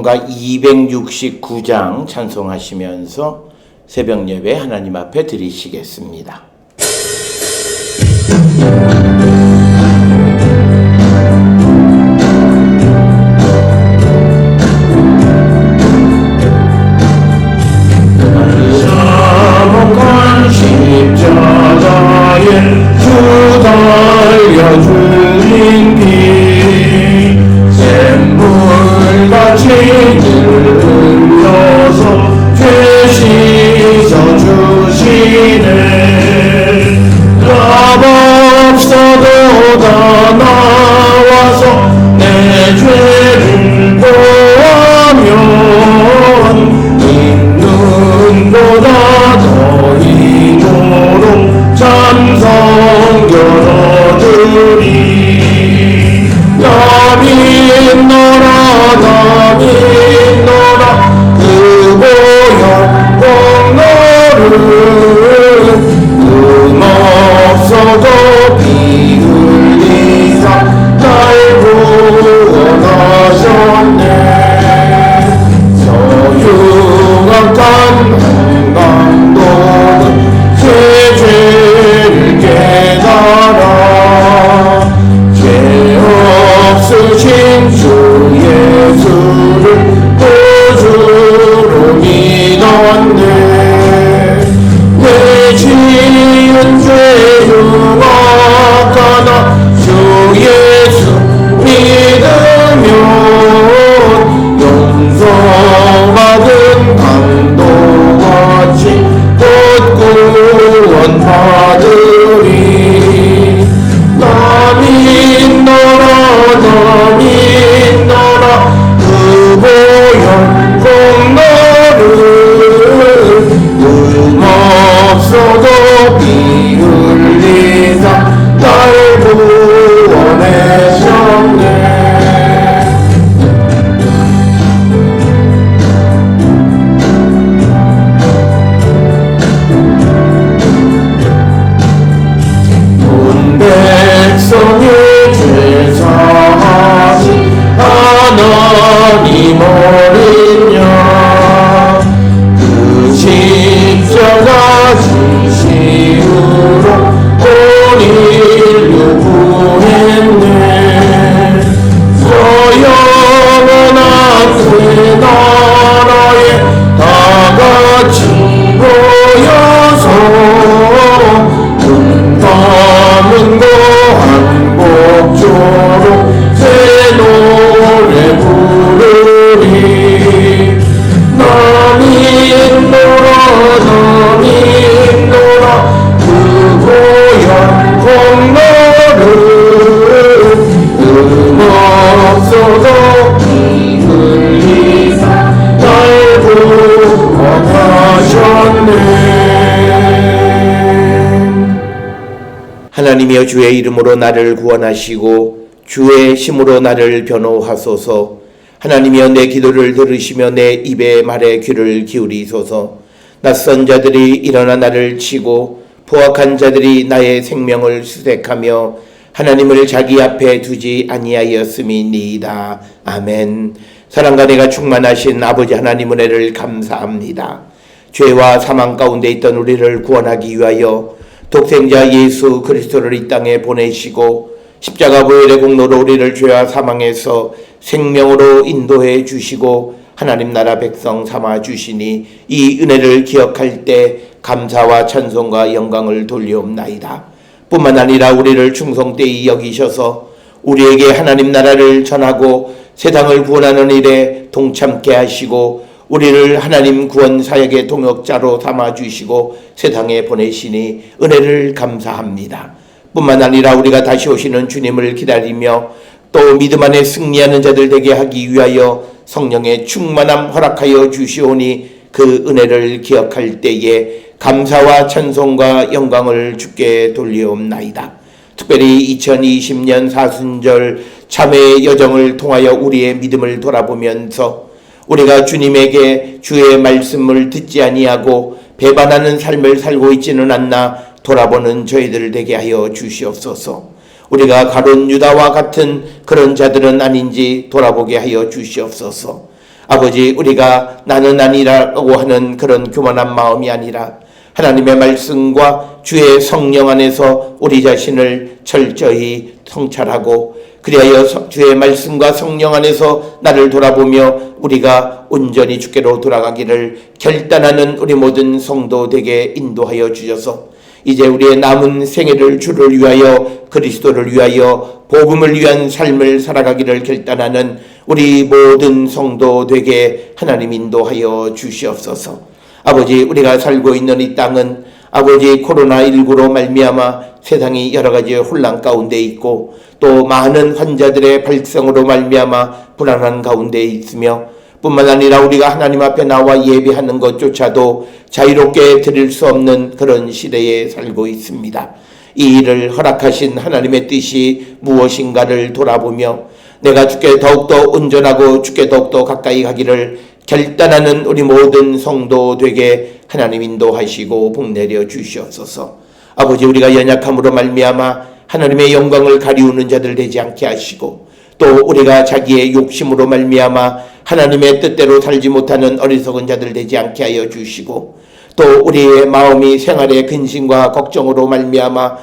찬송가 269장 찬송하시면서 새벽 예배 하나님 앞에 드리시겠습니다. 사목한 십자가에 주 달려주신 피 샘물같이 흘려서 죄 씻어주시네. 값 없어도 다 나와서 내 죄를 보하면 있는보다 더 이도록 참성결 얻으리. 나 믿노라 나 믿노라 그 보혈 공로를 없어도 피 흘리사 날 구원하셨네. 서유각한 한강도는 제 죄를 깨달아 죄 없으신 주 예수를 구주로 믿었네. 내 지은 죄 흉악하나 주 예수 믿으면 용서받은 강도같이 곧 구원 받으리. 나 믿노라 나 믿노라 그 보혈 공로를 없어도 피 흘리사 날 구원하셨네. 백성의 죄 사하신 하나님 어린 양 그 십자가 지시으로 온 인류 구했네. 저 영원한 새 나라에 다 같이 모여서 담은 거 한곡조로 새 노래 부르리. 나 믿노라 나 믿노라 그 보혈 공로를 없어도 피 흘리사 날 구원하셨네. 하나님이여 주의 이름으로 나를 구원하시고 주의 힘으로 나를 변호하소서. 하나님이여 내 기도를 들으시며 내 입의 말에 귀를 기울이소서. 낯선 자들이 일어나 나를 치고 포악한 자들이 나의 생명을 수색하며 하나님을 자기 앞에 두지 아니하였음이니이다. 아멘. 사랑과 내가 충만하신 아버지 하나님 은혜를 감사합니다. 죄와 사망 가운데 있던 우리를 구원하기 위하여 독생자 예수 그리스도를 이 땅에 보내시고 십자가 보혈의 공로로 우리를 죄와 사망에서 생명으로 인도해 주시고 하나님 나라 백성 삼아 주시니 이 은혜를 기억할 때 감사와 찬송과 영광을 돌리옵나이다. 뿐만 아니라 우리를 충성되이 여기셔서 우리에게 하나님 나라를 전하고 세상을 구원하는 일에 동참케 하시고 우리를 하나님 구원 사역의 동역자로 삼아주시고 세상에 보내시니 은혜를 감사합니다. 뿐만 아니라 우리가 다시 오시는 주님을 기다리며 또 믿음 안에 승리하는 자들 되게 하기 위하여 성령의 충만함 허락하여 주시오니 그 은혜를 기억할 때에 감사와 찬송과 영광을 주께 돌리옵나이다. 특별히 2020년 사순절 참회의 여정을 통하여 우리의 믿음을 돌아보면서 우리가 주님에게 주의 말씀을 듣지 아니하고 배반하는 삶을 살고 있지는 않나 돌아보는 저희들 되게 하여 주시옵소서. 우리가 가룟 유다와 같은 그런 자들은 아닌지 돌아보게 하여 주시옵소서. 아버지, 우리가 나는 아니라고 하는 그런 교만한 마음이 아니라 하나님의 말씀과 주의 성령 안에서 우리 자신을 철저히 성찰하고, 그리하여 주의 말씀과 성령 안에서 나를 돌아보며 우리가 온전히 주께로 돌아가기를 결단하는 우리 모든 성도 되게 인도하여 주셔서 이제 우리의 남은 생애를 주를 위하여, 그리스도를 위하여, 복음을 위한 삶을 살아가기를 결단하는 우리 모든 성도 되게 하나님 인도하여 주시옵소서. 아버지, 우리가 살고 있는 이 땅은 아버지 코로나19로 말미암아 세상이 여러 가지 혼란 가운데 있고, 또 많은 환자들의 발생으로 말미암아 불안한 가운데 있으며, 뿐만 아니라 우리가 하나님 앞에 나와 예배하는 것조차도 자유롭게 드릴 수 없는 그런 시대에 살고 있습니다. 이 일을 허락하신 하나님의 뜻이 무엇인가를 돌아보며 내가 주께 더욱더 온전하고 주께 더욱더 가까이 가기를 결단하는 우리 모든 성도 되게 하나님 인도하시고 복내려 주시옵소서. 아버지, 우리가 연약함으로 말미암아 하나님의 영광을 가리우는 자들 되지 않게 하시고, 또 우리가 자기의 욕심으로 말미암아 하나님의 뜻대로 살지 못하는 어리석은 자들 되지 않게 하여 주시고, 또 우리의 마음이 생활의 근심과 걱정으로 말미암아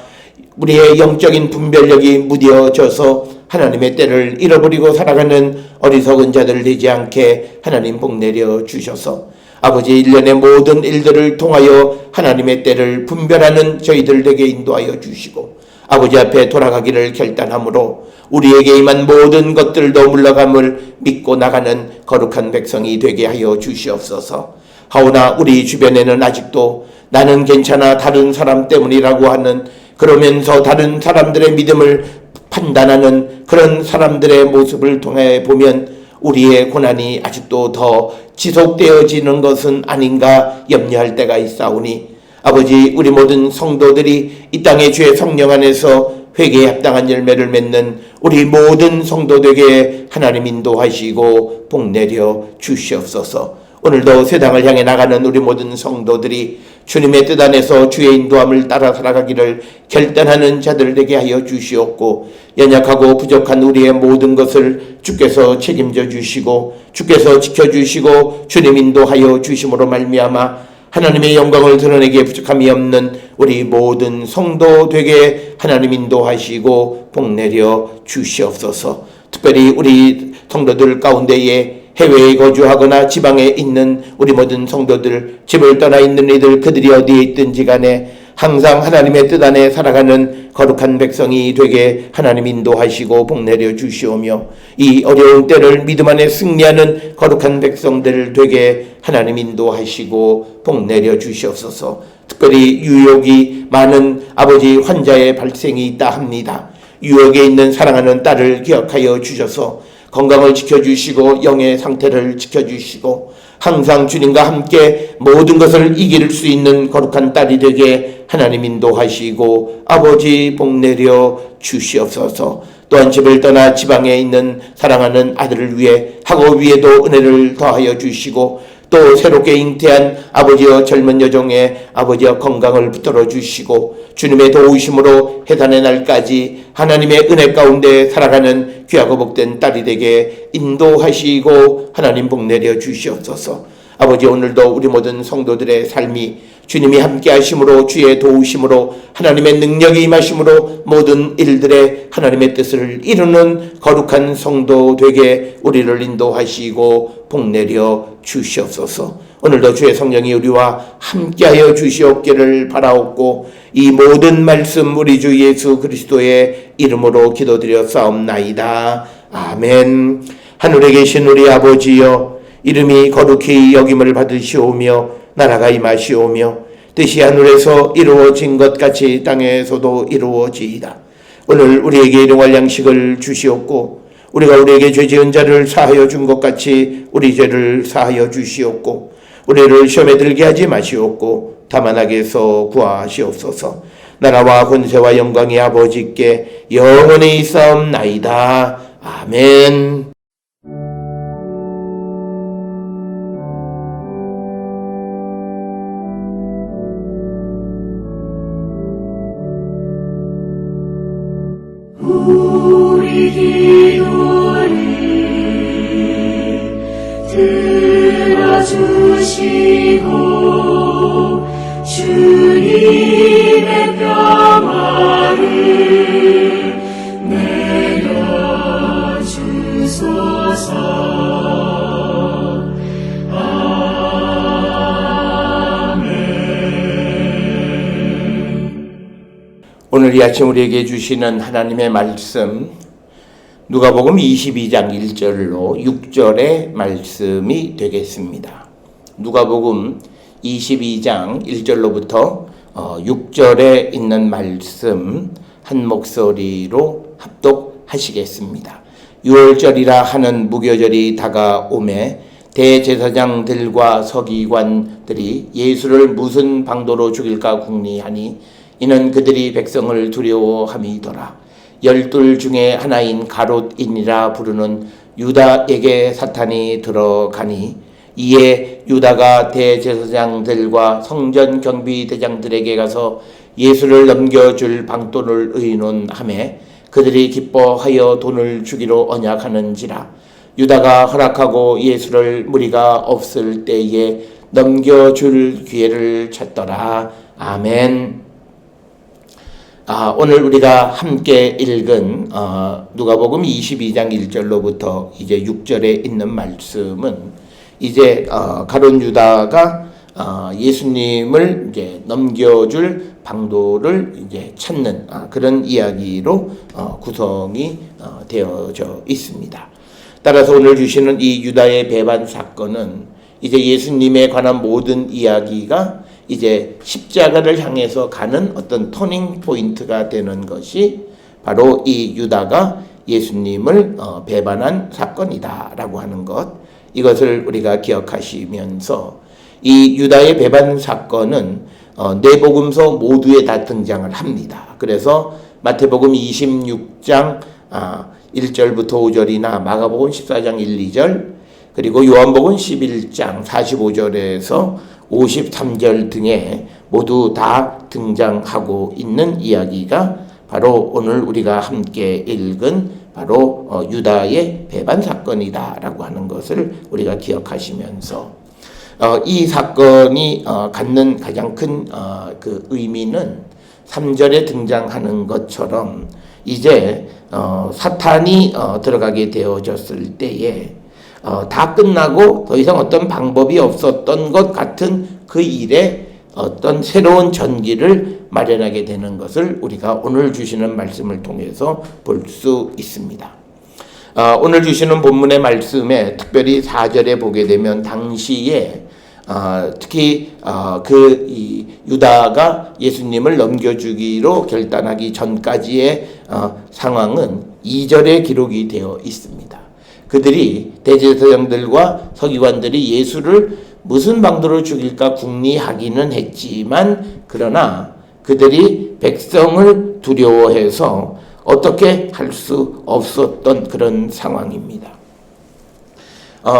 우리의 영적인 분별력이 무뎌져서 하나님의 때를 잃어버리고 살아가는 어리석은 자들 되지 않게 하나님 복내려 주셔서 아버지, 일련의 모든 일들을 통하여 하나님의 때를 분별하는 저희들 되게 인도하여 주시고, 아버지 앞에 돌아가기를 결단함으로 우리에게 임한 모든 것들도 물러감을 믿고 나가는 거룩한 백성이 되게 하여 주시옵소서. 하오나 우리 주변에는 아직도 나는 괜찮아, 다른 사람 때문이라고 하는, 그러면서 다른 사람들의 믿음을 판단하는 그런 사람들의 모습을 통해 보면 우리의 고난이 아직도 더 지속되어지는 것은 아닌가 염려할 때가 있사오니, 아버지, 우리 모든 성도들이 이 땅의 주의 성령 안에서 회개에 합당한 열매를 맺는 우리 모든 성도들에게 하나님 인도하시고 복내려 주시옵소서. 오늘도 세상을 향해 나가는 우리 모든 성도들이 주님의 뜻 안에서 주의 인도함을 따라 살아가기를 결단하는 자들 되게 하여 주시옵고, 연약하고 부족한 우리의 모든 것을 주께서 책임져 주시고 주께서 지켜주시고 주님 인도하여 주심으로 말미암아 하나님의 영광을 드러내기에 부족함이 없는 우리 모든 성도 되게 하나님 인도하시고 복내려 주시옵소서. 특별히 우리 성도들 가운데에 해외에 거주하거나 지방에 있는 우리 모든 성도들, 집을 떠나 있는 이들, 그들이 어디에 있든지 간에 항상 하나님의 뜻 안에 살아가는 거룩한 백성이 되게 하나님 인도하시고 복내려 주시오며, 이 어려운 때를 믿음 안에 승리하는 거룩한 백성들 되게 하나님 인도하시고 복내려 주시옵소서. 특별히 유혹이 많은 아버지 환자의 발생이 있다 합니다. 유혹에 있는 사랑하는 딸을 기억하여 주셔서 건강을 지켜주시고 영의 상태를 지켜주시고 항상 주님과 함께 모든 것을 이길 수 있는 거룩한 딸이 되게 하나님 인도하시고 아버지 복내려 주시옵소서. 또한 집을 떠나 지방에 있는 사랑하는 아들을 위해 학업 위에도 은혜를 더하여 주시고, 또 새롭게 잉태한 아버지여 젊은 여종의 아버지여 건강을 붙들어 주시고 주님의 도우심으로 해산의 날까지 하나님의 은혜 가운데 살아가는 귀하고 복된 딸이 되게 인도하시고 하나님 복내려 주시옵소서. 아버지, 오늘도 우리 모든 성도들의 삶이 주님이 함께 하심으로, 주의 도우심으로, 하나님의 능력이 임하심으로 모든 일들에 하나님의 뜻을 이루는 거룩한 성도 되게 우리를 인도하시고 복내려 주시옵소서. 오늘도 주의 성령이 우리와 함께하여 주시옵기를 바라옵고 이 모든 말씀 우리 주 예수 그리스도의 이름으로 기도드렸사옵나이다. 아멘. 하늘에 계신 우리 아버지여, 이름이 거룩히 여김을 받으시오며 나라가 임하시오며 뜻이 하늘에서 이루어진 것 같이 땅에서도 이루어지이다. 오늘 우리에게 일용할 양식을 주시옵고 우리가 우리에게 죄 지은 자를 사하여 준 것 같이 우리 죄를 사하여 주시옵고 우리를 시험에 들게 하지 마시옵고 다만 악에서 구하시옵소서. 나라와 권세와 영광이 아버지께 영원히 있사옵나이다. 아멘. 우리 기도를 주시고 주님의 평화를 내려주소서. 오늘 이 아침 우리에게 주시는 하나님의 말씀, 누가복음 22장 1절로 6절의 말씀이 되겠습니다. 누가복음 22장 1절로부터 6절에 있는 말씀 한 목소리로 합독하시겠습니다. 6월절이라 하는 무교절이 다가오매 대제사장들과 서기관들이 예수를 무슨 방도로 죽일까 궁리하니 이는 그들이 백성을 두려워함이더라. 12 중에 하나인 가롯인이라 부르는 유다에게 사탄이 들어가니 이에 유다가 대제사장들과 성전 경비대장들에게 가서 예수를 넘겨줄 방도를 의논하매 그들이 기뻐하여 돈을 주기로 언약하는지라. 유다가 허락하고 예수를 무리가 없을 때에 넘겨줄 기회를 찾더라. 아멘. 오늘 우리가 함께 읽은 누가복음 22장 1절로부터 이제 6절에 있는 말씀은 이제 가룟 유다가 예수님을 이제 넘겨줄 방도를 이제 찾는 그런 이야기로 구성이 되어져 있습니다. 따라서 오늘 주시는 이 유다의 배반 사건은 이제 예수님에 관한 모든 이야기가 이제 십자가를 향해서 가는 어떤 터닝 포인트가 되는 것이 바로 이 유다가 예수님을 배반한 사건이다라고 하는 것, 이것을 우리가 기억하시면서 이 유다의 배반 사건은 네 복음서 모두에 다 등장을 합니다. 그래서 마태복음 26장 1절부터 5절이나 마가복음 14장 1, 2절, 그리고 요한복음 11장 45절에서 53절 등에 모두 다 등장하고 있는 이야기가 바로 오늘 우리가 함께 읽은 바로 유다의 배반 사건이다라고 하는 것을 우리가 기억하시면서 이 사건이 갖는 가장 큰 그 의미는 3절에 등장하는 것처럼 이제 사탄이 들어가게 되어졌을 때에 다 끝나고 더 이상 어떤 방법이 없었던 것 같은 그 일에 어떤 새로운 전기를 마련하게 되는 것을 우리가 오늘 주시는 말씀을 통해서 볼 수 있습니다. 오늘 주시는 본문의 말씀에 특별히 4절에 보게 되면 당시에 특히 이 유다가 예수님을 넘겨주기로 결단하기 전까지의 상황은 2절에 기록이 되어 있습니다. 그들이 대제사장들과 서기관들이 예수를 무슨 방도로 죽일까 궁리하기는 했지만 그러나 그들이 백성을 두려워해서 어떻게 할 수 없었던 그런 상황입니다.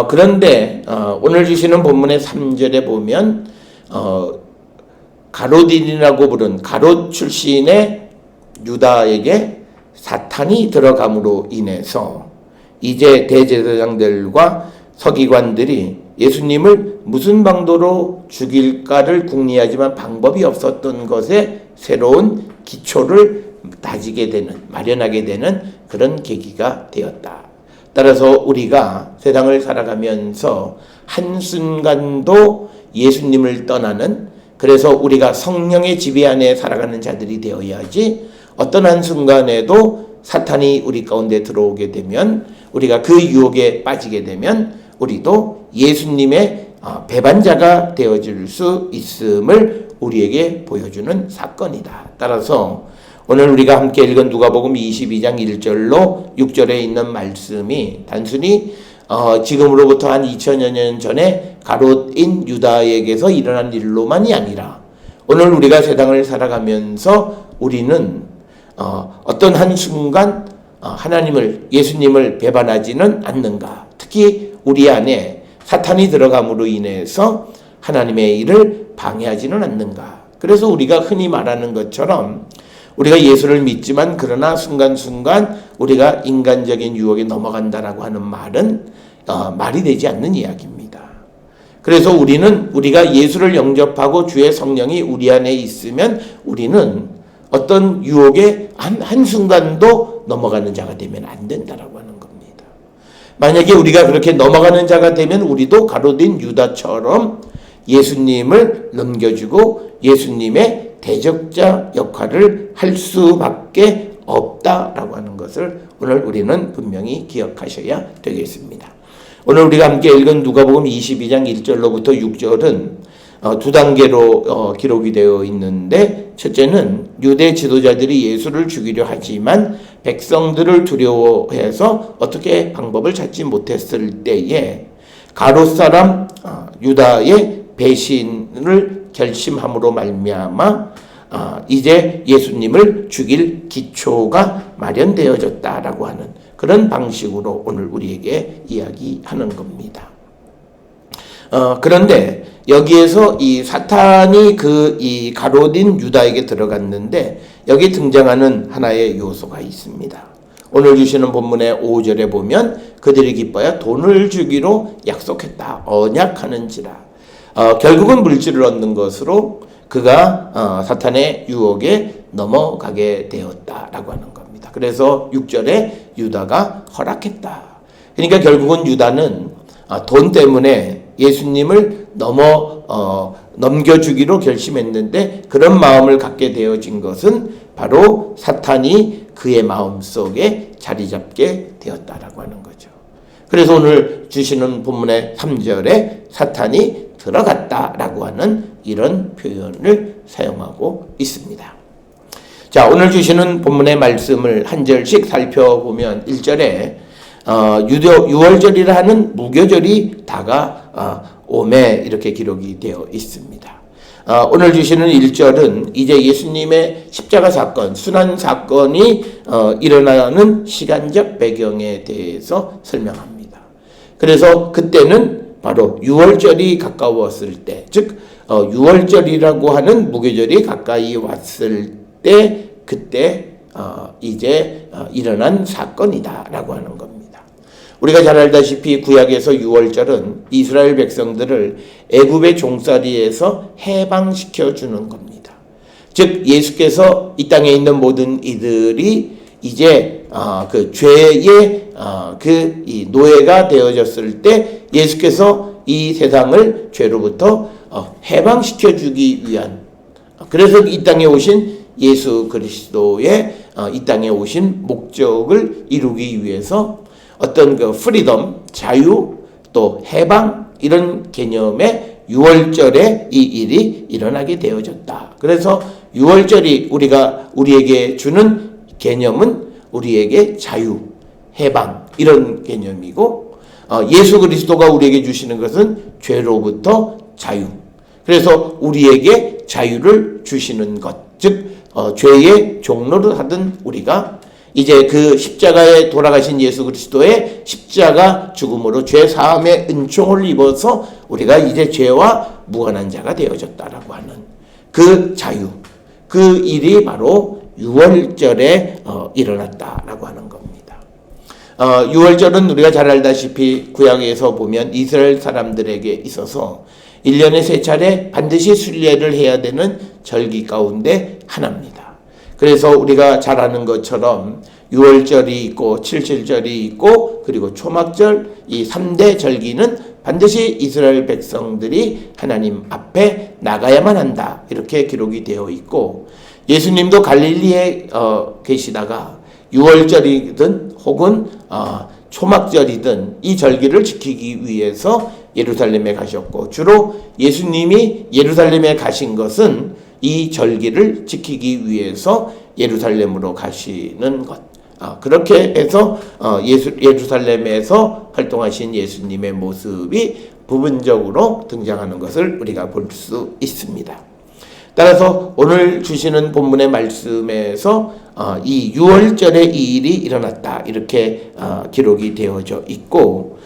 그런데 오늘 주시는 본문의 3절에 보면 가롯인이라고 부른 가롯 출신의 유다에게 사탄이 들어감으로 인해서 이제 대제사장들과 서기관들이 예수님을 무슨 방도로 죽일까를 궁리하지만 방법이 없었던 것에 새로운 기초를 다지게 되는, 마련하게 되는 그런 계기가 되었다. 따라서 우리가 세상을 살아가면서 한순간도 예수님을 떠나는, 그래서 우리가 성령의 지배 안에 살아가는 자들이 되어야지 어떤 한순간에도 사탄이 우리 가운데 들어오게 되면, 우리가 그 유혹에 빠지게 되면 우리도 예수님의 배반자가 되어질 수 있음을 우리에게 보여주는 사건이다. 따라서 오늘 우리가 함께 읽은 누가복음 22장 1절로 6절에 있는 말씀이 단순히 지금으로부터 한 2000여 년 전에 가롯인 유다에게서 일어난 일로만이 아니라 오늘 우리가 세상을 살아가면서 우리는 어떤 한순간 하나님을, 예수님을 배반하지는 않는가. 특히 우리 안에 사탄이 들어감으로 인해서 하나님의 일을 방해하지는 않는가. 그래서 우리가 흔히 말하는 것처럼 우리가 예수를 믿지만 그러나 순간순간 우리가 인간적인 유혹에 넘어간다라고 하는 말은 말이 되지 않는 이야기입니다. 그래서 우리가 예수를 영접하고 주의 성령이 우리 안에 있으면 우리는 어떤 유혹에 한순간도 넘어가는 자가 되면 안 된다라고 하는 겁니다. 만약에 우리가 그렇게 넘어가는 자가 되면 우리도 가롯된 유다처럼 예수님을 넘겨주고 예수님의 대적자 역할을 할 수밖에 없다라고 하는 것을 오늘 우리는 분명히 기억하셔야 되겠습니다. 오늘 우리가 함께 읽은 누가복음 22장 1절로부터 6절은 두 단계로 기록이 되어 있는데, 첫째는 유대 지도자들이 예수를 죽이려 하지만 백성들을 두려워해서 어떻게 방법을 찾지 못했을 때에 가롯 사람 유다의 배신을 결심함으로 말미암아 이제 예수님을 죽일 기초가 마련되어졌다라고 하는 그런 방식으로 오늘 우리에게 이야기하는 겁니다. 그런데 여기에서 이 사탄이 이 가롯인 유다에게 들어갔는데 여기 등장하는 하나의 요소가 있습니다. 오늘 주시는 본문의 5절에 보면 그들이 기뻐하여 돈을 주기로 약속했다. 언약하는지라. 결국은 물질을 얻는 것으로 그가 사탄의 유혹에 넘어가게 되었다라고 하는 겁니다. 그래서 6절에 유다가 허락했다. 그러니까 결국은 유다는 돈 때문에 예수님을 넘겨주기로 결심했는데 그런 마음을 갖게 되어진 것은 바로 사탄이 그의 마음속에 자리 잡게 되었다라고 하는 거죠. 그래서 오늘 주시는 본문의 3절에 사탄이 들어갔다라고 하는 이런 표현을 사용하고 있습니다. 자, 오늘 주시는 본문의 말씀을 한 절씩 살펴보면 1절에 유월절이라 하는 무교절이 다가오매 이렇게 기록이 되어 있습니다. 오늘 주시는 1절은 이제 예수님의 십자가 사건, 순환 사건이 일어나는 시간적 배경에 대해서 설명합니다. 그래서 그때는 바로 유월절이 가까웠을 때, 즉 유월절이라고 하는 무교절이 가까이 왔을 때 그때 이제 일어난 사건이다라고 하는 겁니다. 우리가 잘 알다시피 구약에서 유월절은 이스라엘 백성들을 애굽의 종살이에서 해방시켜 주는 겁니다. 즉 예수께서 이 땅에 있는 모든 이들이 이제 그 죄의 이 노예가 되어졌을 때 예수께서 이 세상을 죄로부터 해방시켜 주기 위한, 그래서 이 땅에 오신 예수 그리스도의 이 땅에 오신 목적을 이루기 위해서 어떤 그 프리덤, 자유, 또 해방 이런 개념의 유월절에 이 일이 일어나게 되어졌다. 그래서 유월절이 우리에게 주는 개념은 우리에게 자유, 해방 이런 개념이고, 예수 그리스도가 우리에게 주시는 것은 죄로부터 자유. 그래서 우리에게 자유를 주시는 것, 즉 죄의 종로를 하던 우리가 이제 그 십자가에 돌아가신 예수 그리스도의 십자가 죽음으로 죄 사함의 은총을 입어서 우리가 이제 죄와 무관한 자가 되어졌다라고 하는 그 자유, 그 일이 바로 유월절에 일어났다라고 하는 겁니다. 유월절은 우리가 잘 알다시피 구약에서 보면 이스라엘 사람들에게 있어서 1년에 3차례 반드시 순례를 해야 되는 절기 가운데 하나입니다. 그래서 우리가 잘 아는 것처럼 유월절이 있고 칠칠절이 있고 그리고 초막절, 이 3대 절기는 반드시 이스라엘 백성들이 하나님 앞에 나가야만 한다 이렇게 기록이 되어 있고, 예수님도 갈릴리에 계시다가 유월절이든 혹은 초막절이든 이 절기를 지키기 위해서 예루살렘에 가셨고, 주로 예수님이 예루살렘에 가신 것은 이 절기를 지키기 위해서 예루살렘으로 가시는 것. 그렇게 해서 예루살렘에서 활동하신 예수님의 모습이 부분적으로 등장하는 것을 우리가 볼 수 있습니다. 따라서 오늘 주시는 본문의 말씀에서 이 유월절에 이 일이 일어났다 이렇게 기록이 되어져 있고,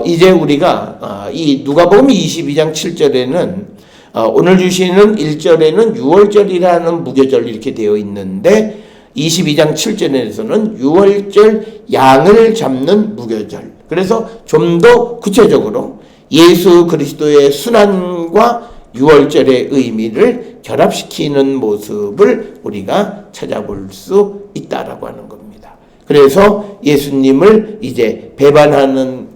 이제 우리가 이 누가복음 22장 7절에는 오늘 주시는 1절에는 유월절이라는 무교절 이렇게 되어 있는데 22장 7절에서는 유월절 양을 잡는 무교절. 그래서 좀 더 구체적으로 예수 그리스도의 순환과 유월절의 의미를 결합시키는 모습을 우리가 찾아볼 수 있다라고 하는 겁니다. 그래서 예수님을 이제 배반하는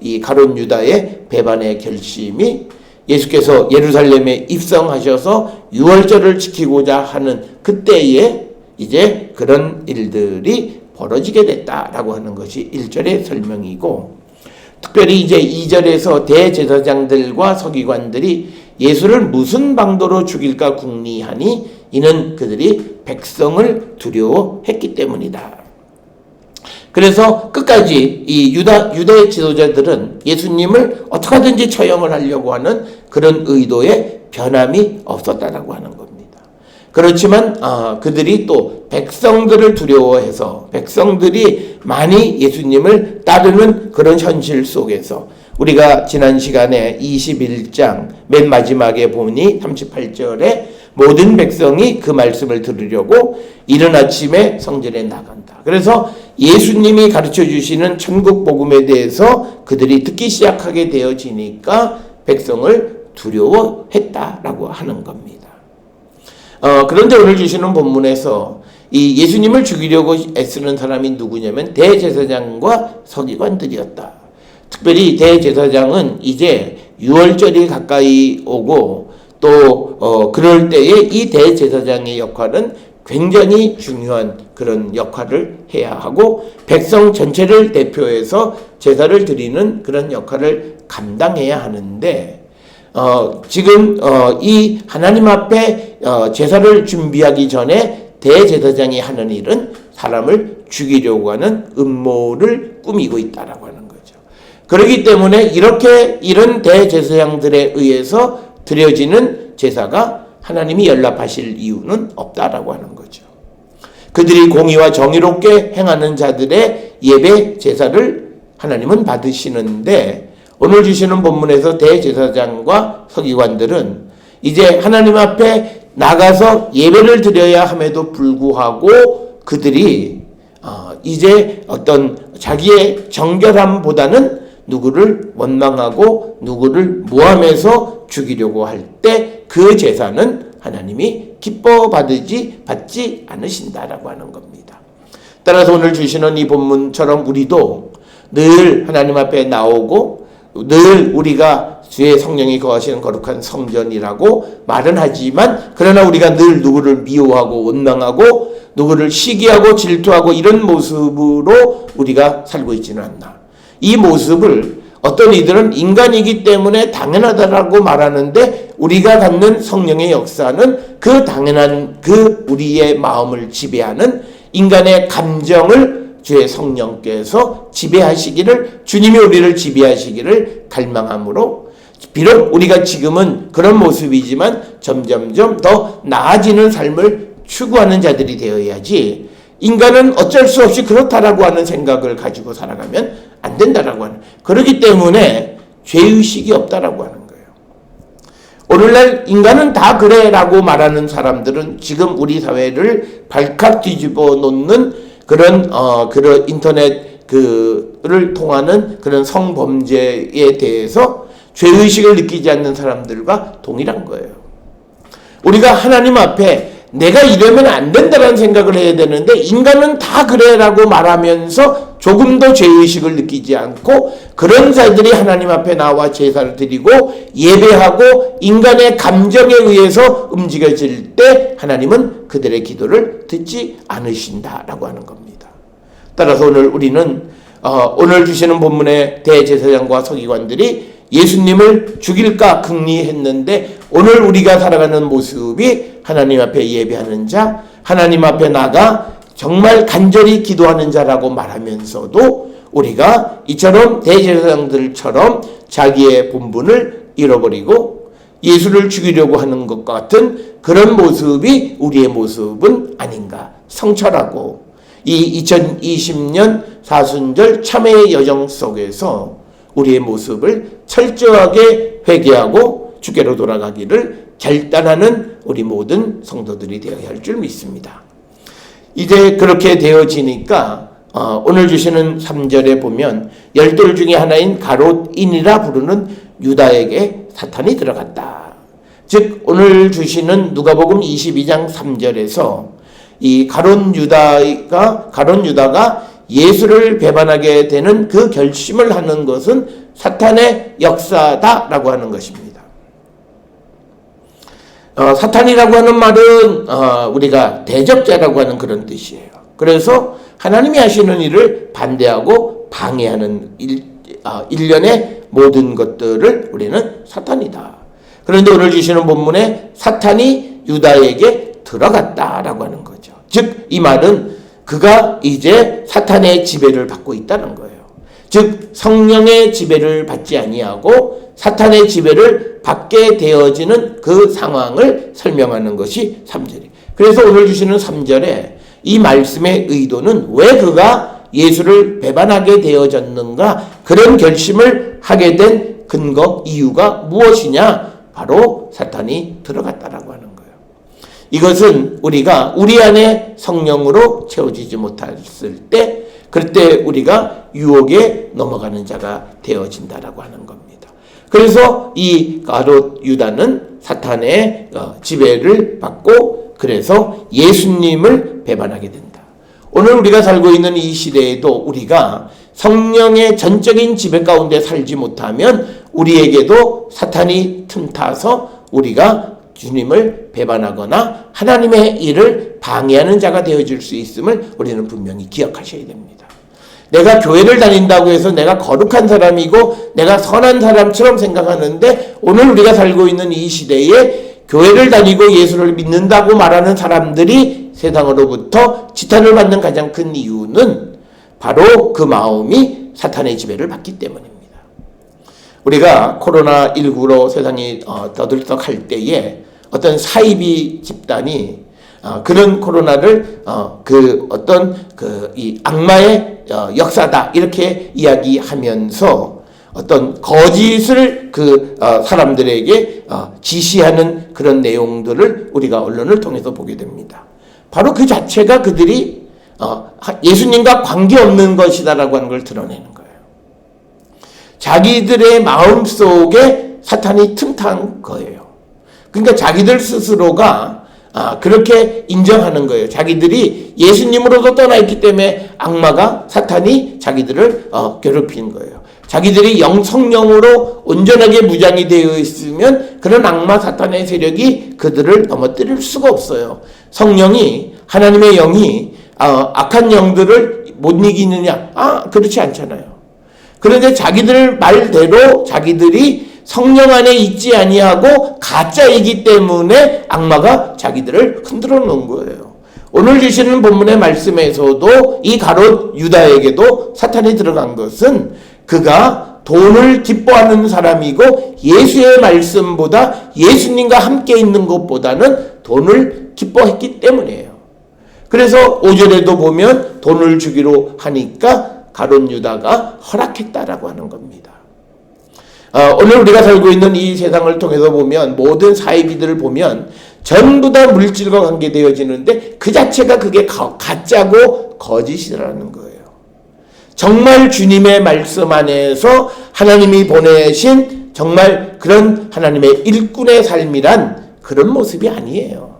이 가룟 유다의 배반의 결심이 예수께서 예루살렘에 입성하셔서 유월절을 지키고자 하는 그때에 이제 그런 일들이 벌어지게 됐다라고 하는 것이 1절의 설명이고, 특별히 이제 2절에서 대제사장들과 서기관들이 예수를 무슨 방도로 죽일까 궁리하니 이는 그들이 백성을 두려워했기 때문이다. 그래서 끝까지 이 유대 지도자들은 예수님을 어떻게 하든지 처형을 하려고 하는 그런 의도에 변함이 없었다라고 하는 겁니다. 그렇지만 그들이 또 백성들을 두려워해서 백성들이 많이 예수님을 따르는 그런 현실 속에서 우리가 지난 시간에 21장 맨 마지막에 보니 38절에 모든 백성이 그 말씀을 들으려고 이른 아침에 성전에 나간다. 그래서 예수님이 가르쳐 주시는 천국 복음에 대해서 그들이 듣기 시작하게 되어지니까 백성을 두려워했다라고 하는 겁니다. 그런데 오늘 주시는 본문에서 이 예수님을 죽이려고 애쓰는 사람이 누구냐면 대제사장과 서기관들이었다. 특별히 대제사장은 이제 유월절이 가까이 오고 또 그럴 때에 이 대제사장의 역할은 굉장히 중요한 그런 역할을 해야 하고 백성 전체를 대표해서 제사를 드리는 그런 역할을 감당해야 하는데 지금 이 하나님 앞에 제사를 준비하기 전에 대제사장이 하는 일은 사람을 죽이려고 하는 음모를 꾸미고 있다라고 하는 거죠. 그렇기 때문에 이런 대제사장들에 의해서 드려지는 제사가 하나님이 연락하실 이유는 없다라고 하는 거죠. 그들이 공의와 정의롭게 행하는 자들의 예배 제사를 하나님은 받으시는데, 오늘 주시는 본문에서 대제사장과 서기관들은 이제 하나님 앞에 나가서 예배를 드려야 함에도 불구하고 그들이 이제 어떤 자기의 정결함보다는 누구를 원망하고 누구를 모함해서 죽이려고 할 때 그 제사는 하나님이 기뻐 받지 않으신다라고 하는 겁니다. 따라서 오늘 주시는 이 본문처럼 우리도 늘 하나님 앞에 나오고 늘 우리가 주의 성령이 거하시는 거룩한 성전이라고 말은 하지만, 그러나 우리가 늘 누구를 미워하고 원망하고 누구를 시기하고 질투하고 이런 모습으로 우리가 살고 있지는 않나. 이 모습을 어떤 이들은 인간이기 때문에 당연하다라고 말하는데, 우리가 갖는 성령의 역사는 그 당연한 우리의 마음을 지배하는 인간의 감정을 주의 성령께서 지배하시기를, 주님이 우리를 지배하시기를 갈망함으로, 비록 우리가 지금은 그런 모습이지만 점점점 더 나아지는 삶을 추구하는 자들이 되어야지, 인간은 어쩔 수 없이 그렇다라고 하는 생각을 가지고 살아가면 안 된다라고 하는, 그렇기 때문에 죄의식이 없다라고 하는 거예요. 오늘날 인간은 다 그래라고 말하는 사람들은 지금 우리 사회를 발칵 뒤집어 놓는 그런 인터넷을 통하는 그런 성범죄에 대해서 죄의식을 느끼지 않는 사람들과 동일한 거예요. 우리가 하나님 앞에 내가 이러면 안 된다는 생각을 해야 되는데, 인간은 다 그래라고 말하면서 조금도 죄의식을 느끼지 않고 그런 자들이 하나님 앞에 나와 제사를 드리고 예배하고 인간의 감정에 의해서 움직여질 때 하나님은 그들의 기도를 듣지 않으신다라고 하는 겁니다. 따라서 오늘 우리는 오늘 주시는 본문의 대제사장과 서기관들이 예수님을 죽일까 궁리했는데, 오늘 우리가 살아가는 모습이 하나님 앞에 예배하는 자, 하나님 앞에 나가 정말 간절히 기도하는 자라고 말하면서도 우리가 이처럼 대제사장들처럼 자기의 본분을 잃어버리고 예수를 죽이려고 하는 것 같은 그런 모습이 우리의 모습은 아닌가. 성철하고 이 2020년 사순절 참회의 여정 속에서 우리의 모습을 철저하게 회개하고 주께로 돌아가기를 결단하는 우리 모든 성도들이 되어야 할 줄 믿습니다. 이제 그렇게 되어지니까 오늘 주시는 3절에 보면 열둘 중에 하나인 가롯인이라 부르는 유다에게 사탄이 들어갔다. 즉 오늘 주시는 누가복음 22장 3절에서 이 가롯 유다가 예수를 배반하게 되는 그 결심을 하는 것은 사탄의 역사다라고 하는 것입니다. 사탄이라고 하는 말은 우리가 대적자라고 하는 그런 뜻이에요. 그래서 하나님이 하시는 일을 반대하고 방해하는 일련의 모든 것들을 우리는 사탄이다. 그런데 오늘 주시는 본문에 사탄이 유다에게 들어갔다라고 하는 거죠. 즉 이 말은 그가 이제 사탄의 지배를 받고 있다는 거예요. 즉 성령의 지배를 받지 아니하고 사탄의 지배를 받게 되어지는 그 상황을 설명하는 것이 3절이에요. 그래서 오늘 주시는 3절에 이 말씀의 의도는 왜 그가 예수를 배반하게 되어졌는가, 그런 결심을 하게 된 근거, 이유가 무엇이냐? 바로 사탄이 들어갔다라고 하는 거예요. 이것은 우리가 우리 안에 성령으로 채워지지 못했을 때, 그때 우리가 유혹에 넘어가는 자가 되어진다라고 하는 겁니다. 그래서 이 가롯 유다는 사탄의 지배를 받고 그래서 예수님을 배반하게 된다. 오늘 우리가 살고 있는 이 시대에도 우리가 성령의 전적인 지배 가운데 살지 못하면 우리에게도 사탄이 틈타서 우리가 주님을 배반하거나 하나님의 일을 방해하는 자가 되어질 수 있음을 우리는 분명히 기억하셔야 됩니다. 내가 교회를 다닌다고 해서 내가 거룩한 사람이고 내가 선한 사람처럼 생각하는데, 오늘 우리가 살고 있는 이 시대에 교회를 다니고 예수를 믿는다고 말하는 사람들이 세상으로부터 지탄을 받는 가장 큰 이유는 바로 그 마음이 사탄의 지배를 받기 때문입니다. 우리가 코로나19로 세상이 떠들썩할 때에 어떤 사이비 집단이 그런 코로나를 이 악마의 역사다 이렇게 이야기하면서 어떤 거짓을 사람들에게 지시하는 그런 내용들을 우리가 언론을 통해서 보게 됩니다. 바로 그 자체가 그들이 예수님과 관계없는 것이다라고 하는 걸 드러내는 거예요. 자기들의 마음속에 사탄이 틈탄 거예요. 그러니까 자기들 스스로가 그렇게 인정하는 거예요. 자기들이 예수님으로도 떠나 있기 때문에 악마가, 사탄이 자기들을 괴롭힌 거예요. 자기들이 성령으로 온전하게 무장이 되어 있으면 그런 악마, 사탄의 세력이 그들을 넘어뜨릴 수가 없어요. 성령이, 하나님의 영이 악한 영들을 못 이기느냐? 그렇지 않잖아요. 그런데 자기들 말대로 자기들이 성령 안에 있지 아니하고 가짜이기 때문에 악마가 자기들을 흔들어 놓은 거예요. 오늘 주시는 본문의 말씀에서도 이 가롯 유다에게도 사탄이 들어간 것은 그가 돈을 기뻐하는 사람이고 예수의 말씀보다 예수님과 함께 있는 것보다는 돈을 기뻐했기 때문이에요. 그래서 5절에도 보면 돈을 주기로 하니까 가롯 유다가 허락했다라고 하는 겁니다. 오늘 우리가 살고 있는 이 세상을 통해서 보면 모든 사이비들을 보면 전부 다 물질과 관계되어지는데 그 자체가 그게 가짜고 거짓이라는 거예요. 정말 주님의 말씀 안에서 하나님이 보내신 정말 그런 하나님의 일꾼의 삶이란 그런 모습이 아니에요.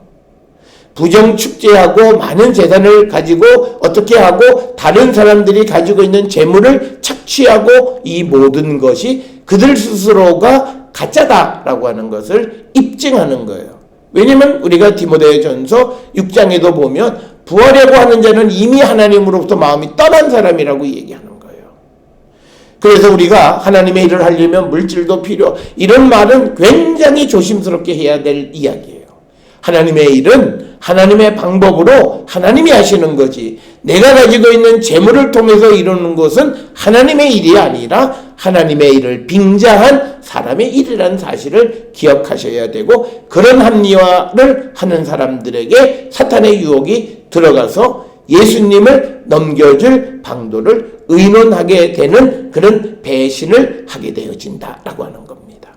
부정축제하고 많은 재산을 가지고 어떻게 하고 다른 사람들이 가지고 있는 재물을 착취하고 이 모든 것이 그들 스스로가 가짜다라고 하는 것을 입증하는 거예요. 왜냐하면 우리가 디모데전서 6장에도 보면 부하려고 하는 자는 이미 하나님으로부터 마음이 떠난 사람이라고 얘기하는 거예요. 그래서 우리가 하나님의 일을 하려면 물질도 필요, 이런 말은 굉장히 조심스럽게 해야 될 이야기예요. 하나님의 일은 하나님의 방법으로 하나님이 하시는 거지, 내가 가지고 있는 재물을 통해서 이루는 것은 하나님의 일이 아니라 하나님의 일을 빙자한 사람의 일이라는 사실을 기억하셔야 되고, 그런 합리화를 하는 사람들에게 사탄의 유혹이 들어가서 예수님을 넘겨줄 방도를 의논하게 되는 그런 배신을 하게 되어진다라고 하는 겁니다.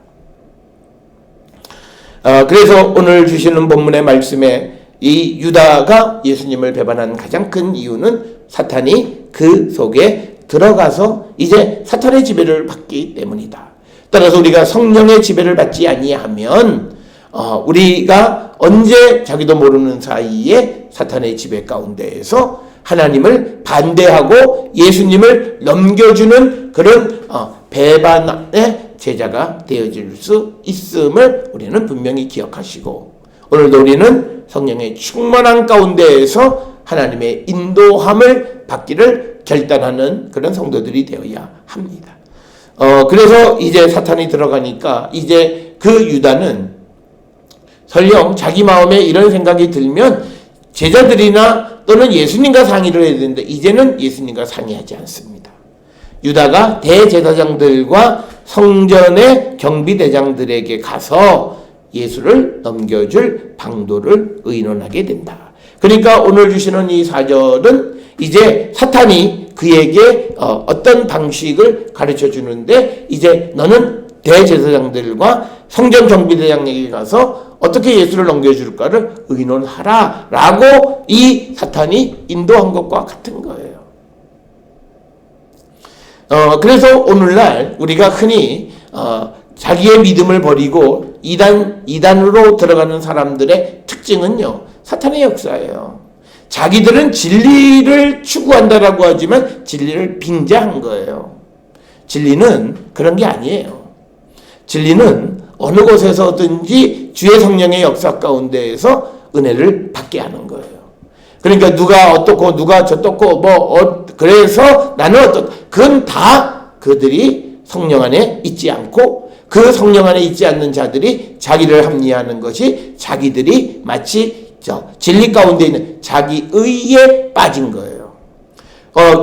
그래서 오늘 주시는 본문의 말씀에 이 유다가 예수님을 배반한 가장 큰 이유는 사탄이 그 속에 들어가서 이제 사탄의 지배를 받기 때문이다. 따라서 우리가 성령의 지배를 받지 아니하면 우리가 언제 자기도 모르는 사이에 사탄의 지배 가운데에서 하나님을 반대하고 예수님을 넘겨주는 그런 배반의 제자가 되어질 수 있음을 우리는 분명히 기억하시고, 오늘도 우리는 성령의 충만한 가운데에서 하나님의 인도함을 받기를 결단하는 그런 성도들이 되어야 합니다. 그래서 이제 사탄이 들어가니까 이제 그 유다는 설령 자기 마음에 이런 생각이 들면 제자들이나 또는 예수님과 상의를 해야 되는데 이제는 예수님과 상의하지 않습니다. 유다가 대제사장들과 성전의 경비대장들에게 가서 예수를 넘겨줄 방도를 의논하게 된다. 그러니까 오늘 주시는 이 4절은 이제 사탄이 그에게 어떤 방식을 가르쳐 주는데, 이제 너는 대제사장들과 성전 경비대장에게 가서 어떻게 예수를 넘겨줄까를 의논하라 라고 이 사탄이 인도한 것과 같은 거예요. 그래서 오늘날 우리가 흔히 자기의 믿음을 버리고 이단으로 들어가는 사람들의 특징은요, 사탄의 역사예요. 자기들은 진리를 추구한다라고 하지만 진리를 빙자한 거예요. 진리는 그런 게 아니에요. 진리는 어느 곳에서든지 주의 성령의 역사 가운데에서 은혜를 받게 하는 거예요. 그러니까 누가 어떻고 누가 저떻고 그래서 나는 그건 다 그들이 성령 안에 있지 않고, 그 성령 안에 있지 않는 자들이 자기를 합리화하는 것이 자기들이 마치 진리 가운데 있는 자기 의에 빠진 거예요.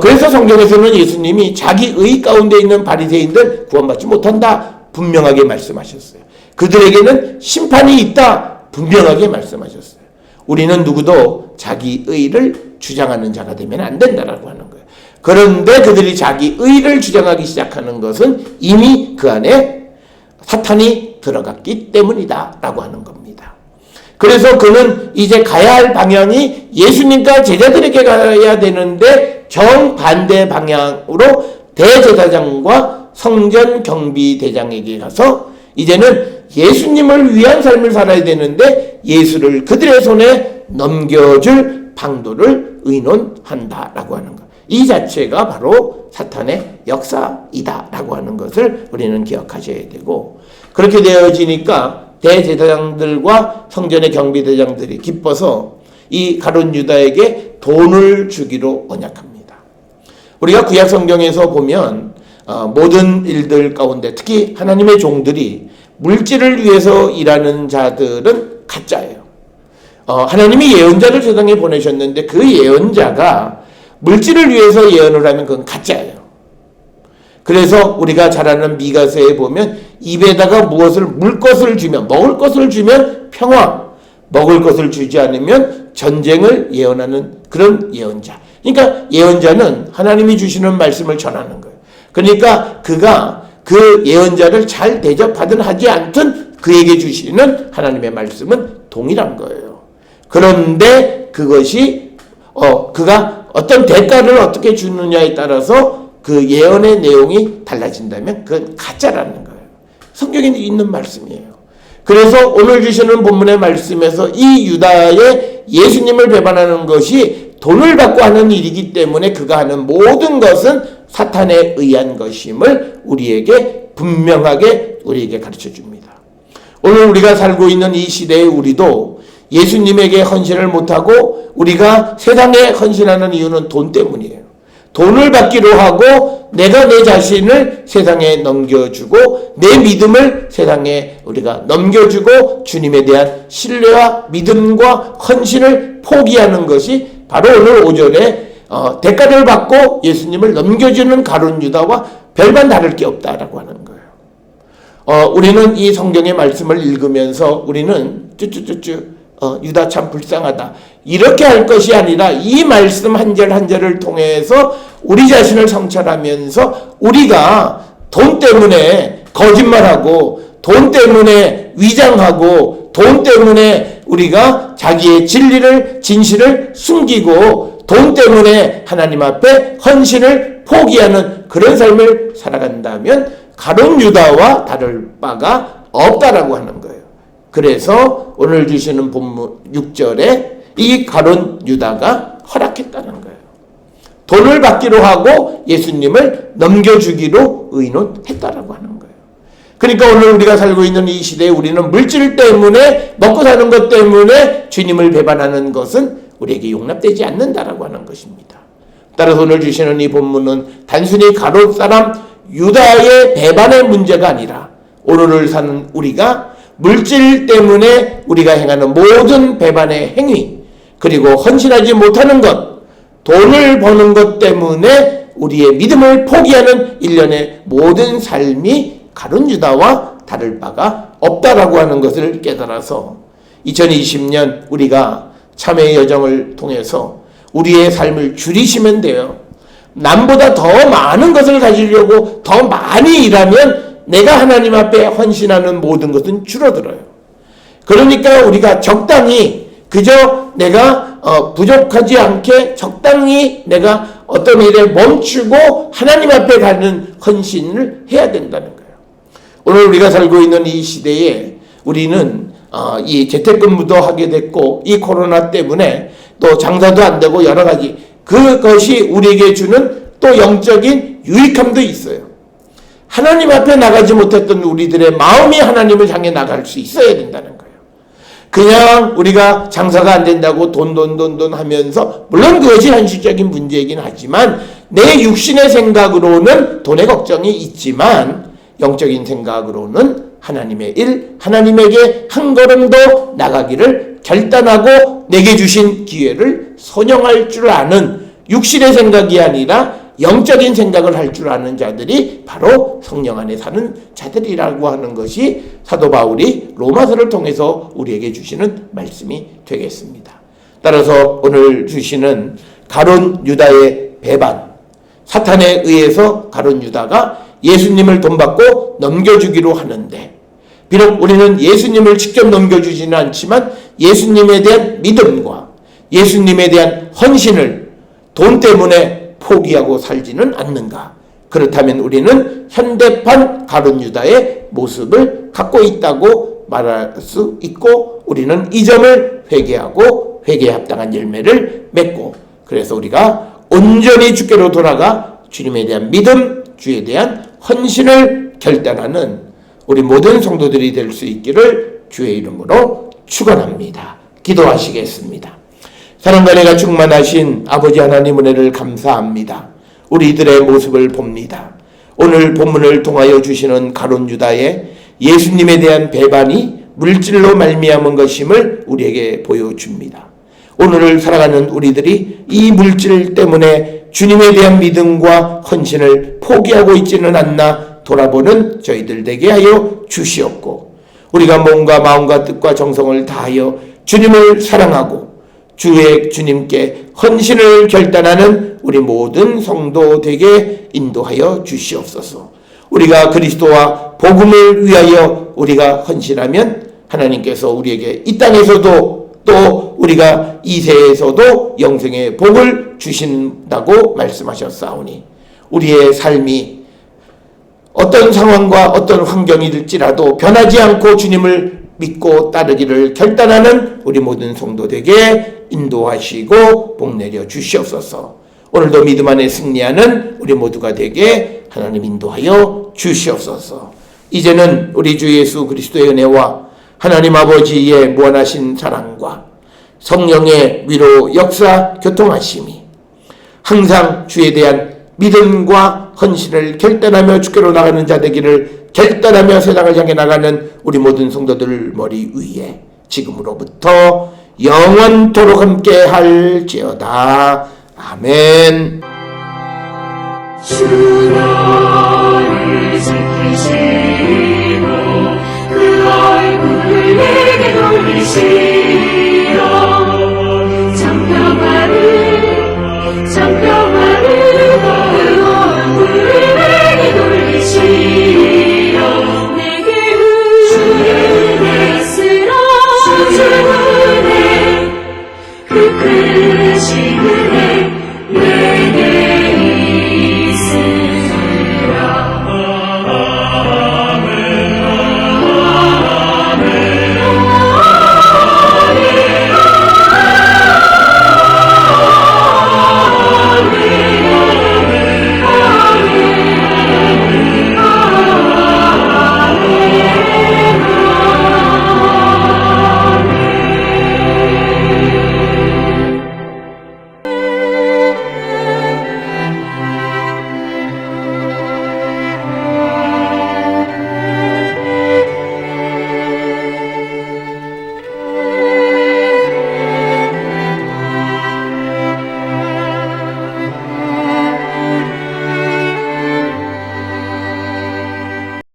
그래서 성경에서는 예수님이 자기 의 가운데 있는 바리새인들 구원받지 못한다 분명하게 말씀하셨어요. 그들에게는 심판이 있다 분명하게 말씀하셨어요. 우리는 누구도 자기 의를 주장하는 자가 되면 안 된다라고 하는 거예요. 그런데 그들이 자기 의를 주장하기 시작하는 것은 이미 그 안에 사탄이 들어갔기 때문이다 라고 하는 겁니다. 그래서 그는 이제 가야 할 방향이 예수님과 제자들에게 가야 되는데 정반대 방향으로 대제사장과 성전 경비대장에게 가서 이제는 예수님을 위한 삶을 살아야 되는데 예수를 그들의 손에 넘겨줄 방도를 의논한다라고 하는 것. 이 자체가 바로 사탄의 역사이다라고 하는 것을 우리는 기억하셔야 되고, 그렇게 되어지니까 대제사장들과 성전의 경비대장들이 기뻐서 이 가룟 유다에게 돈을 주기로 언약합니다. 우리가 구약 성경에서 보면 모든 일들 가운데 특히 하나님의 종들이 물질을 위해서 일하는 자들은 가짜예요. 하나님이 예언자를 세상에 보내셨는데 그 예언자가 물질을 위해서 예언을 하면 그건 가짜예요. 그래서 우리가 잘 아는 미가서에 보면 입에다가 물 것을 주면, 먹을 것을 주면 평화, 먹을 것을 주지 않으면 전쟁을 예언하는 그런 예언자. 그러니까 예언자는 하나님이 주시는 말씀을 전하는 거예요. 그러니까 그가 그 예언자를 잘 대접하든 하지 않든 그에게 주시는 하나님의 말씀은 동일한 거예요. 그런데 그것이 그가 어떤 대가를 어떻게 주느냐에 따라서 그 예언의 내용이 달라진다면 그건 가짜라는 거예요. 성경에 있는 말씀이에요. 그래서 오늘 주시는 본문의 말씀에서 이 유다의 예수님을 배반하는 것이 돈을 받고 하는 일이기 때문에 그가 하는 모든 것은 사탄에 의한 것임을 우리에게 분명하게 우리에게 가르쳐 줍니다. 오늘 우리가 살고 있는 이 시대에 우리도 예수님에게 헌신을 못하고 우리가 세상에 헌신하는 이유는 돈 때문이에요. 돈을 받기로 하고 내가 내 자신을 세상에 넘겨주고 내 믿음을 세상에 우리가 넘겨주고 주님에 대한 신뢰와 믿음과 헌신을 포기하는 것이 바로 오늘 5절에 대가를 받고 예수님을 넘겨주는 가룟 유다와 별반 다를 게 없다라고 하는 거예요. 우리는 이 성경의 말씀을 읽으면서 우리는 유다 참 불쌍하다 이렇게 할 것이 아니라 이 말씀 한 절 한 절을 통해서 우리 자신을 성찰하면서 우리가 돈 때문에 거짓말하고 돈 때문에 위장하고 돈 때문에 우리가 자기의 진리를, 진실을 숨기고 돈 때문에 하나님 앞에 헌신을 포기하는 그런 삶을 살아간다면 가룟 유다와 다를 바가 없다라고 하는 거예요. 그래서 오늘 주시는 본문 6절에 이 가룟 유다가 허락했다는 거예요. 돈을 받기로 하고 예수님을 넘겨주기로 의논했다라고 하는 거예요. 그러니까 오늘 우리가 살고 있는 이 시대에 우리는 물질 때문에, 먹고 사는 것 때문에 주님을 배반하는 것은 우리에게 용납되지 않는다라고 하는 것입니다. 따라서 오늘 주시는 이 본문은 단순히 가룟 사람 유다의 배반의 문제가 아니라 오늘을 사는 우리가 물질 때문에 우리가 행하는 모든 배반의 행위, 그리고 헌신하지 못하는 것, 돈을 버는 것 때문에 우리의 믿음을 포기하는 일련의 모든 삶이 가룟 유다와 다를 바가 없다라고 하는 것을 깨달아서 2020년 우리가 참회의 여정을 통해서 우리의 삶을 줄이시면 돼요. 남보다 더 많은 것을 가지려고 더 많이 일하면 내가 하나님 앞에 헌신하는 모든 것은 줄어들어요. 그러니까 우리가 적당히, 그저 내가 부족하지 않게 적당히 내가 어떤 일에 멈추고 하나님 앞에 가는 헌신을 해야 된다는 거예요. 오늘 우리가 살고 있는 이 시대에 우리는 이 재택근무도 하게 됐고, 이 코로나 때문에 또 장사도 안 되고 여러 가지, 그것이 우리에게 주는 또 영적인 유익함도 있어요. 하나님 앞에 나가지 못했던 우리들의 마음이 하나님을 향해 나갈 수 있어야 된다는 거예요. 그냥 우리가 장사가 안 된다고 돈 하면서, 물론 그것이 현실적인 문제이긴 하지만 내 육신의 생각으로는 돈의 걱정이 있지만 영적인 생각으로는 하나님의 일, 하나님에게 한 걸음 더 나가기를 결단하고 내게 주신 기회를 선용할 줄 아는, 육신의 생각이 아니라 영적인 생각을 할 줄 아는 자들이 바로 성령 안에 사는 자들이라고 하는 것이 사도 바울이 로마서를 통해서 우리에게 주시는 말씀이 되겠습니다. 따라서 오늘 주시는 가룟 유다의 배반, 사탄에 의해서 가룟 유다가 예수님을 돈 받고 넘겨주기로 하는데, 비록 우리는 예수님을 직접 넘겨주지는 않지만 예수님에 대한 믿음과 예수님에 대한 헌신을 돈 때문에 포기하고 살지는 않는가? 그렇다면 우리는 현대판 가룟 유다의 모습을 갖고 있다고 말할 수 있고, 우리는 이 점을 회개하고 회개에 합당한 열매를 맺고, 그래서 우리가 온전히 주께로 돌아가 주님에 대한 믿음, 주에 대한 헌신을 결단하는 우리 모든 성도들이 될 수 있기를 주의 이름으로 축원합니다. 기도하시겠습니다. 사랑과 은혜가 충만하신 아버지 하나님, 은혜를 감사합니다. 우리들의 모습을 봅니다. 오늘 본문을 통하여 주시는 가룟 유다의 예수님에 대한 배반이 물질로 말미암은 것임을 우리에게 보여줍니다. 오늘을 살아가는 우리들이 이 물질 때문에 주님에 대한 믿음과 헌신을 포기하고 있지는 않나 돌아보는 저희들 되게 하여 주시옵고, 우리가 몸과 마음과 뜻과 정성을 다하여 주님을 사랑하고 주님께 헌신을 결단하는 우리 모든 성도 되게 인도하여 주시옵소서. 우리가 그리스도와 복음을 위하여 우리가 헌신하면 하나님께서 우리에게 이 땅에서도 또 우리가 이 세에서도 영생의 복을 주신다고 말씀하셨사오니, 우리의 삶이 어떤 상황과 어떤 환경일지라도 변하지 않고 주님을 믿고 따르기를 결단하는 우리 모든 성도되게 인도하시고 복내려 주시옵소서. 오늘도 믿음 안에 승리하는 우리 모두가 되게 하나님 인도하여 주시옵소서. 이제는 우리 주 예수 그리스도의 은혜와 하나님 아버지의 무한하신 사랑과 성령의 위로 역사 교통하심이 항상 주에 대한 믿음과 헌신을 결단하며 주께로 나가는 자 되기를 결단하며 세상을 향해 나가는 우리 모든 성도들 머리 위에 지금으로부터 영원토록 함께 할지어다. 아멘. 주 너를 지키시고 그 얼굴을 내게 돌리시고